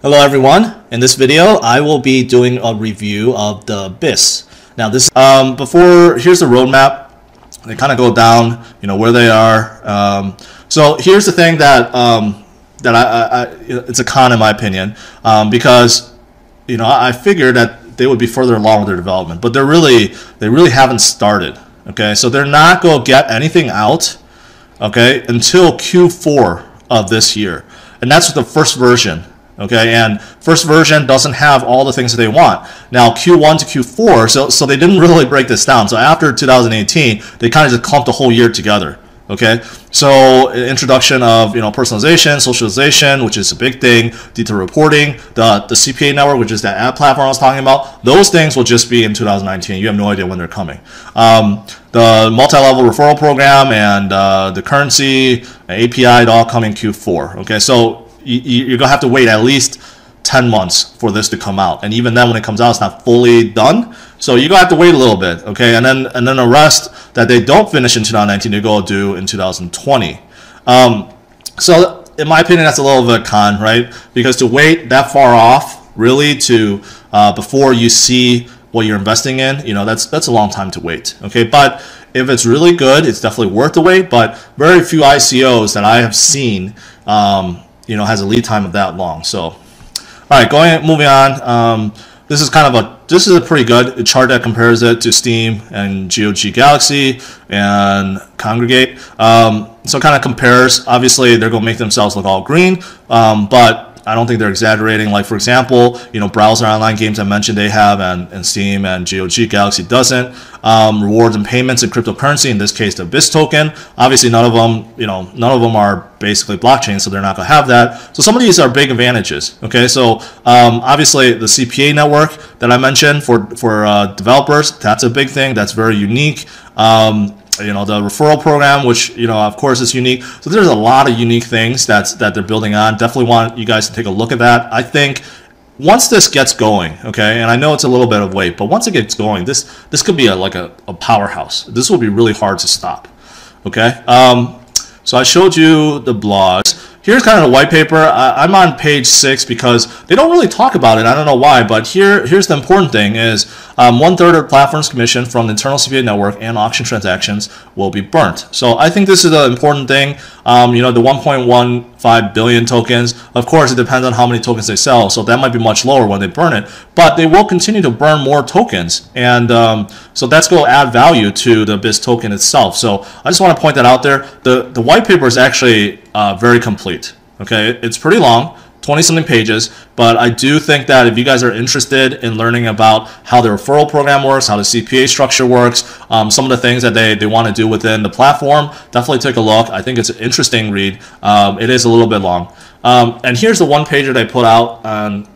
Hello everyone. In this video, I will be doing a review of the BIS. Now this, here's the roadmap. They kind of go down, where they are. So here's the thing that it's a con in my opinion, because I figured that they would be further along with their development, but they really haven't started. Okay, so they're not going to get anything out, okay, until Q4 of this year, and that's the first version. Okay, and first version doesn't have all the things that they want. Now Q1 to Q4, so they didn't really break this down. So after 2018, they kind of just clumped the whole year together. Okay, so introduction of personalization, socialization, which is a big thing, detailed reporting, the CPA network, which is that ad platform I was talking about. Those things will just be in 2019. You have no idea when they're coming. The multi-level referral program and the currency API, it all coming Q4. Okay, so you're gonna have to wait at least 10 months for this to come out, and even then, when it comes out, it's not fully done. So you're gonna have to wait a little bit, okay? And then the rest that they don't finish in 2019, they go do in 2020. So in my opinion, that's a little bit of a con, right? Because to wait that far off, really, to before you see what you're investing in, that's a long time to wait, okay? But if it's really good, it's definitely worth the wait. But very few ICOs that I have seen, has a lead time of that long. So, all right, moving on. This is a pretty good chart that compares it to Steam and GOG Galaxy and Kongregate. So kind of compares. Obviously, they're going to make themselves look all green, but I don't think they're exaggerating. Like, for example, browser online games I mentioned they have, and Steam and GOG Galaxy doesn't. Rewards and payments and cryptocurrency, in this case the BIS token. Obviously, none of them are basically blockchain, so they're not going to have that. So some of these are big advantages. Okay, so obviously the CPA network that I mentioned for developers, that's a big thing. That's very unique. The referral program, which of course is unique. So there's a lot of unique things that they're building on. Definitely want you guys to take a look at that. I think once this gets going, okay, and I know it's a little bit of wait, but once it gets going, this could be like a powerhouse. This will be really hard to stop. Okay, so I showed you the blogs. Here's kind of the white paper. I'm on page 6 because they don't really talk about it. I don't know why, but here's the important thing is 1/3 of the platform's commission from the internal CPA network and auction transactions will be burnt. So I think this is an important thing. The 1.15 billion tokens, of course, it depends on how many tokens they sell. So that might be much lower when they burn it, but they will continue to burn more tokens. And so that's going to add value to the BIS token itself. So I just want to point that out there. The white paper is actually very complete. Okay, it's pretty long, 20-something pages, but I do think that if you guys are interested in learning about how the referral program works, how the CPA structure works, some of the things that they want to do within the platform, definitely take a look. I think it's an interesting read. It is a little bit long. And here's the one-pager they put out.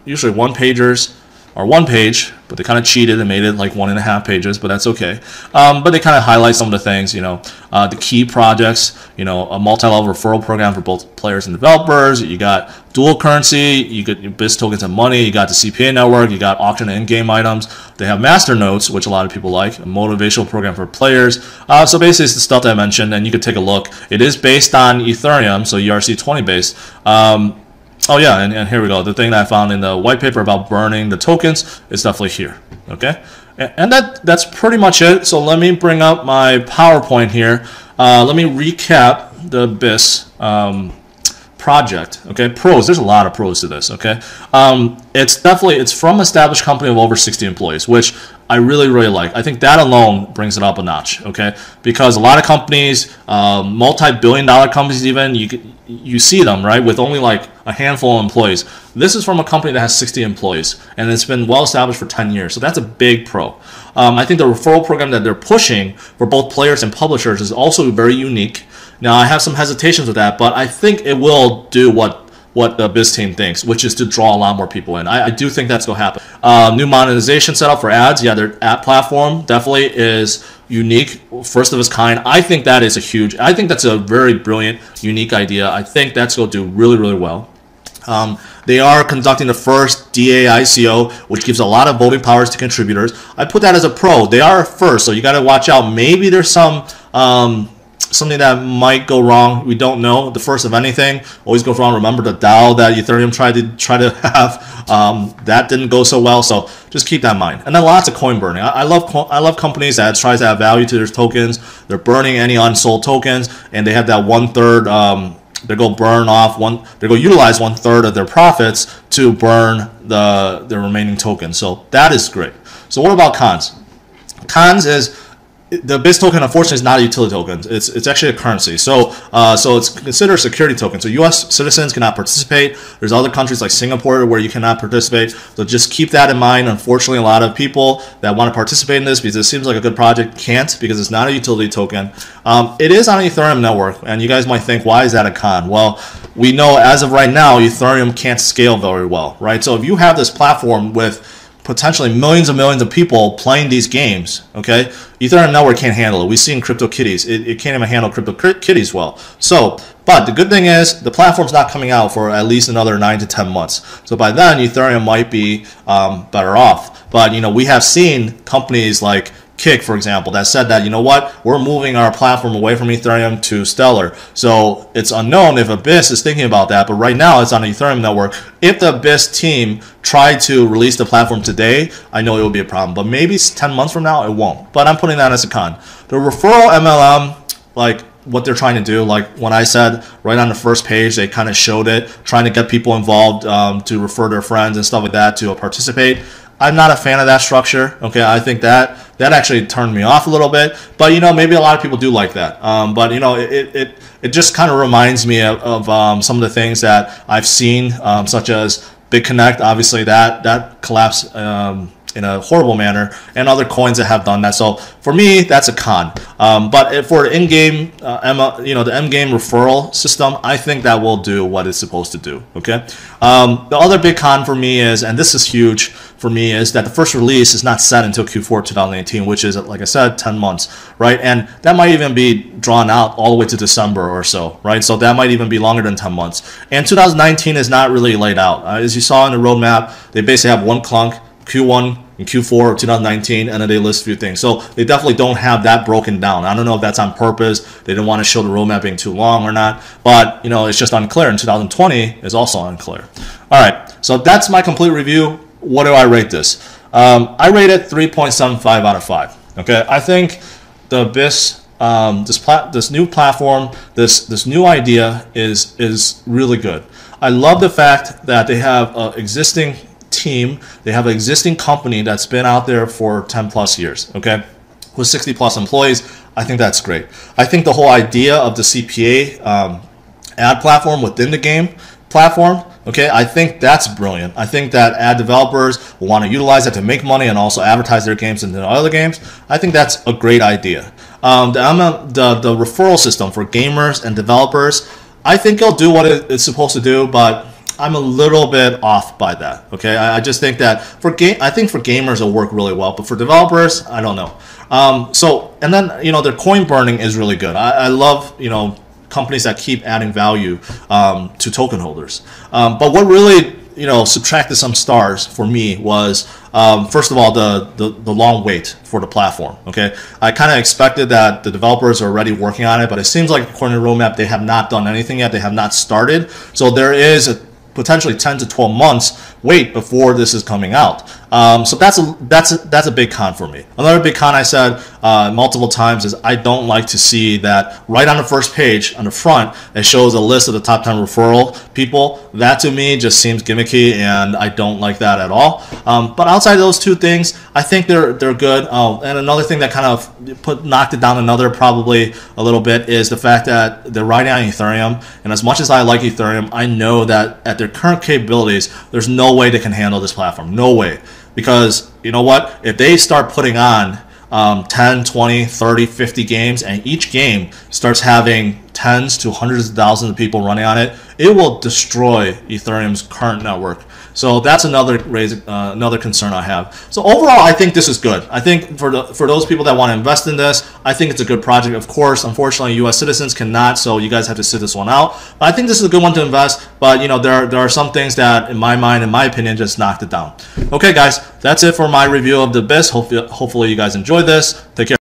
Usually one-pagers are one page, but they kind of cheated and made it like 1.5 pages, but that's okay. But they kind of highlight some of the things, the key projects, a multi-level referral program for both players and developers. You got dual currency, you get your BIS tokens and money, you got the CPA network, you got auction and in-game items. They have master notes, which a lot of people like, a motivational program for players. So basically it's the stuff that I mentioned, and you could take a look. It is based on Ethereum, so ERC20 based. Oh yeah, and here we go. The thing that I found in the white paper about burning the tokens is definitely here. Okay, and that's pretty much it. So let me bring up my PowerPoint here. Let me recap the BIS project. Okay, pros. There's a lot of pros to this. Okay, it's from an established company of over 60 employees, which I really like. I think that alone brings it up a notch. Okay, because a lot of companies, multi-billion-dollar companies, even you see them right with only like a handful of employees. This is from a company that has 60 employees, and it's been well established for 10 years. So that's a big pro. I think the referral program that they're pushing for both players and publishers is also very unique. Now, I have some hesitations with that, but I think it will do what the BIS team thinks, which is to draw a lot more people in. I do think that's going to happen. New monetization setup for ads. Yeah, their ad platform definitely is unique, first of its kind. I think that's a very brilliant, unique idea. I think that's going to do really well. They are conducting the first DA ICO, which gives a lot of voting powers to contributors. I put that as a pro. They are first, so you got to watch out. Maybe there's some something that might go wrong. We don't know. The first of anything always goes wrong. Remember the DAO that Ethereum tried to have, that didn't go so well. So just keep that in mind. And then lots of coin burning. I love companies that tries to add value to their tokens. They're burning any unsold tokens, and they have that 1/3. They go burn off they go utilize 1/3 of their profits to burn the remaining tokens. So that is great. So what about cons? Cons is the BIS token, unfortunately, is not a utility token. It's actually a currency. So it's considered a security token. So U.S. citizens cannot participate. There's other countries like Singapore where you cannot participate. So just keep that in mind. Unfortunately, a lot of people that want to participate in this because it seems like a good project can't, because it's not a utility token. It is on Ethereum network, and you guys might think, why is that a con? Well, we know as of right now, Ethereum can't scale very well, right? So if you have this platform with potentially millions of people playing these games, okay, Ethereum network can't handle it. We've seen CryptoKitties. It can't even handle CryptoKitties well. So, but the good thing is the platform's not coming out for at least another 9 to 10 months. So by then, Ethereum might be better off. But, we have seen companies like Kick, for example, that said that, we're moving our platform away from Ethereum to Stellar. So it's unknown if Abyss is thinking about that, but right now it's on the Ethereum network. If the Abyss team tried to release the platform today, I know it would be a problem, but maybe 10 months from now, it won't. But I'm putting that as a con. The referral MLM, like what they're trying to do, like when I said right on the first page, they kind of showed it, trying to get people involved to refer their friends and stuff like that to participate. I'm not a fan of that structure. Okay, I think that actually turned me off a little bit. But maybe a lot of people do like that. But it just kind of reminds me of some of the things that I've seen, such as BitConnect. Obviously, that collapsed in a horrible manner, and other coins that have done that. So for me, that's a con. But for in-game, the in-game referral system, I think that will do what it's supposed to do. Okay. The other big con for me is, and this is huge for me, is that the first release is not set until Q4 2018, which is, like I said, 10 months, right? And that might even be drawn out all the way to December or so, right? So that might even be longer than 10 months. And 2019 is not really laid out. As you saw in the roadmap, they basically have one clunk, Q1 and Q4 of 2019, and then they list a few things. So they definitely don't have that broken down. I don't know if that's on purpose. They didn't want to show the roadmap being too long or not, but it's just unclear. And 2020 is also unclear. All right, so that's my complete review. What do I rate this? I rate it 3.75 out of 5. Okay, I think the Abyss, this new platform, this new idea is really good. I love the fact that they have an existing team, they have an existing company that's been out there for 10 plus years, okay, with 60 plus employees. I think that's great. I think the whole idea of the CPA ad platform within the game platform, okay, I think that's brilliant. I think that ad developers will want to utilize that to make money and also advertise their games into other games. I think that's a great idea. The referral system for gamers and developers, I think it'll do what it's supposed to do, but I'm a little bit off by that. Okay, I just think that for gamers it'll work really well, but for developers, I don't know. And then their coin burning is really good. I love companies that keep adding value to token holders. But what really subtracted some stars for me was first of all the long wait for the platform. Okay, I kind of expected that the developers are already working on it, but it seems like according to the roadmap they have not done anything yet. They have not started, so there is a potentially 10 to 12 months wait before this is coming out. So that's a big con for me. Another big con I said multiple times is I don't like to see that right on the first page on the front it shows a list of the top 10 referral people. That to me just seems gimmicky, and I don't like that at all. But outside of those two things, I think they're good. And another thing that kind of knocked it down probably a little bit is the fact that they're riding on Ethereum, and as much as I like Ethereum, I know that at their current capabilities, there's no way they can handle this platform. No way. Because you know what? If they start putting on 10, 20, 30, 50 games, and each game starts having tens to hundreds of thousands of people running on it, it will destroy Ethereum's current network. So that's another concern I have. So overall, I think this is good. I think for those people that want to invest in this, I think it's a good project. Of course, unfortunately, U.S. citizens cannot, so you guys have to sit this one out. But I think this is a good one to invest. But there are some things that, in my mind, in my opinion, just knocked it down. Okay, guys, that's it for my review of the BIS. Hopefully, you guys enjoyed this. Take care.